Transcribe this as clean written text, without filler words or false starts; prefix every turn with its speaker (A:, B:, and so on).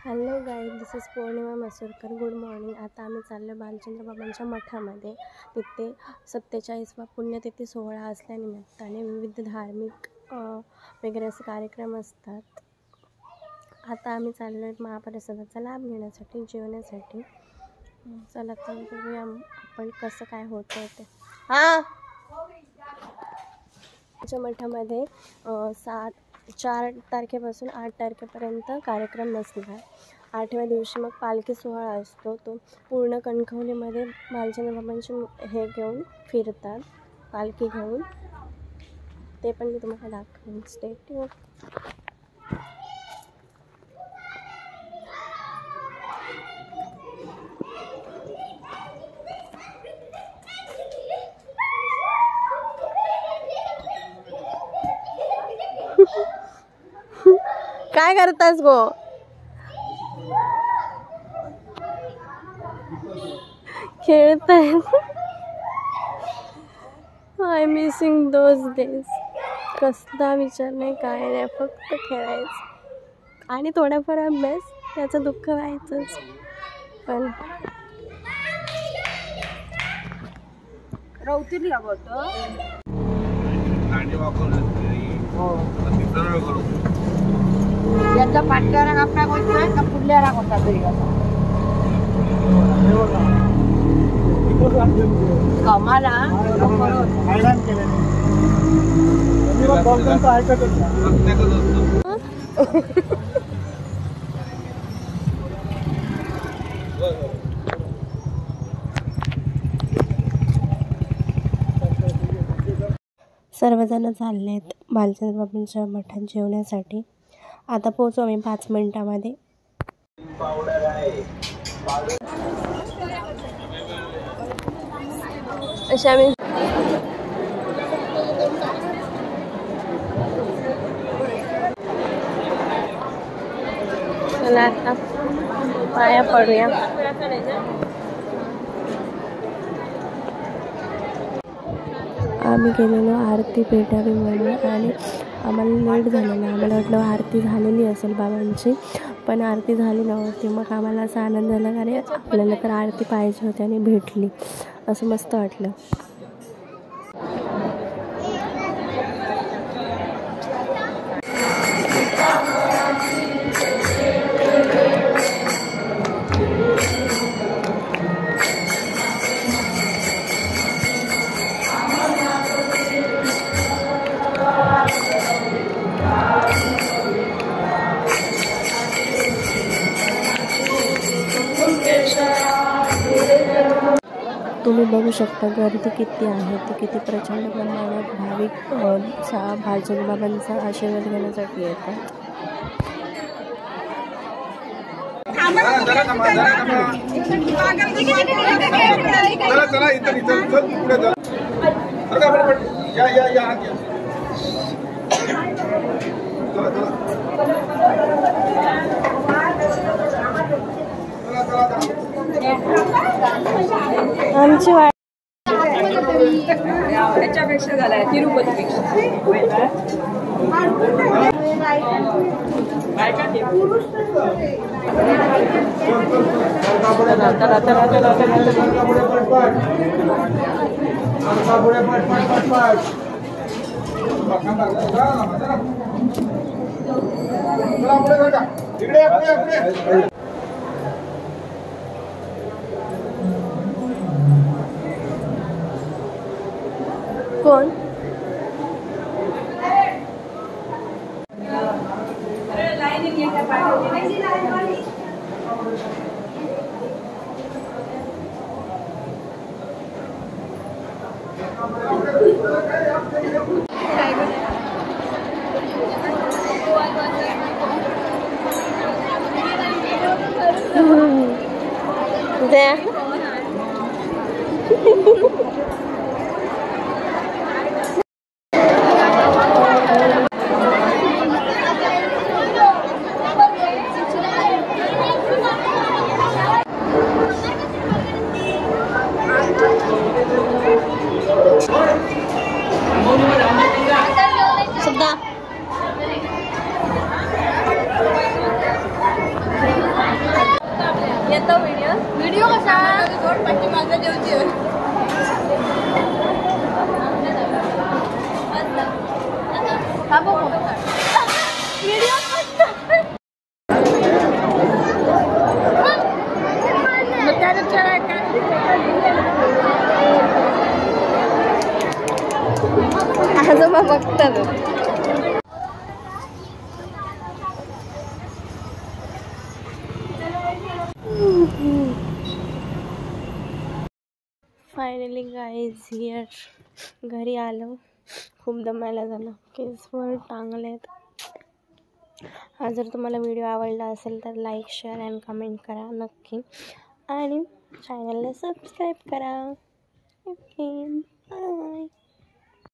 A: Hello guys, this is Purnima Masurkar. Good morning. आता आम्ही चाललो भालचंद्र बाबांच्या मठामध्ये. तिथे 47वा पुण्यतिथी सोहळा असल्यानिमित्ताने विविध धार्मिक वगैरे असे कार्यक्रम असतात. आता आम्ही चाललो आहे महाप्रसादाचा लाभ घेण्यासाठी, जेवण्यासाठी. चला तर बघूया आपण कसं काय होतं ते. मठामध्ये 4 तारखेपासून 8 तारखेपर्यंत कार्यक्रम नसणार. 8व्या दिवशी मग पालखी सोहळा असतो. तो पूर्ण कणकवलीमध्ये भालचंद्र बाबांचे हे घेऊन फिरतात, पालखी घेऊन. ते पण मी तुम्हाला दाखवेन. Stay tune. काय करतास गो? खेळतायत. I missing those days. कसला विचार नाही, काय नाही, फक्त खेळायचं आणि थोडाफार अभ्यास. त्याचं दुःख व्हायचंच. पण
B: रवतीला होतं याचा पाठ्याला आपला कोणता का पुढल्या राग होता तरी कमाला हैराण केलं.
A: सर्वजण चालले आहेत भालचंद्र बाबांच्या मठात जेवण्यासाठी. आता पोहोचू आम्ही 5 मिनिटांमध्ये. अशा आम्ही चला आता पाया पडूया. आम्ही गेलेलो आरती पेटावी म्हणून आणि आम्हाला लेट झालेला. आम्हाला वाटलं आरती झालेली असेल बाबांची, पण आरती झाली नव्हती. मग आम्हाला असा आनंद झाला, कारण आपल्याला तर आरती पाहिजे होती आणि भेटली. असं मस्त वाटलं. तुम्ही बघू शकता गर्दी किती आहे. ती किती प्रचंड प्रमाणात भाविक भालचंद्र बाबांचा आशीर्वाद घेण्यासाठी येतात. आमची
B: याच्यापेक्षा झालाय तिरुपतीपेक्षा.
A: कोण? सुद्धा येतो व्हिडिओ कसा माझा जेवण आजोबा बघतात फायनली गाईज हिअर घरी आलो. खूप दमायला झालं, केसवर टांगलेत. हा जर तुम्हाला व्हिडिओ आवडला असेल तर लाईक शेअर अँड कमेंट करा नक्की, आणि चॅनलला सबस्क्राईब करा. Okay bye.